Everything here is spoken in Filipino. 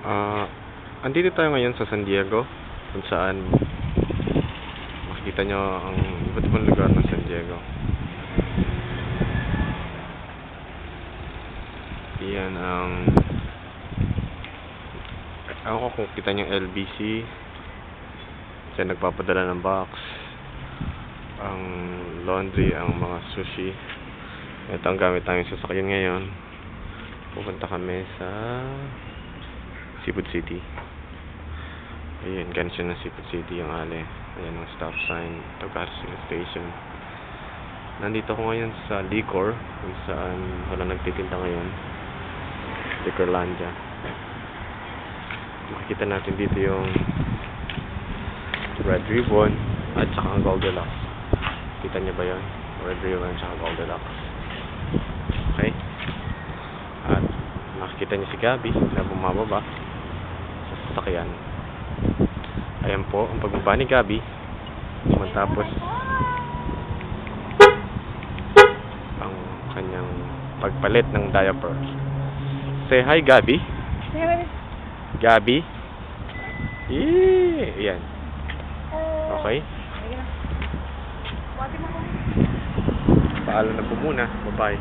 Ah, andito tayo ngayon sa San Diego, kung saan makikita nyo ang iba't ibang lugar ng San Diego. Yan ang ako kung kita nyo LBC. Diyan nagpapadala ng box, ang laundry, ang mga sushi. Ito ang gamit namin sa sasakyan ngayon. Pupunta kami sa Seafood City. Ayun, ganito siya ng Seafood City yung ale. Ayan ang stop sign, ito gasoline station. Nandito ko ngayon sa Liquor, kung saan wala nagtitinda ngayon. Liquorlandia. Makikita natin dito yung Red Ribbon at saka ang Goldilocks. Kita niyo ba yun? Red Ribbon at saka Goldilocks. Okay? At makikita niyo si Gabi na bumababa sa sasakyan. Ayan po ang pagbaba ni Gabi matapos ang kanyang pagpalit ng diaper. Say hi, Gabi. Gabi. Yan. Okay? Paalam na po muna. Bye-bye.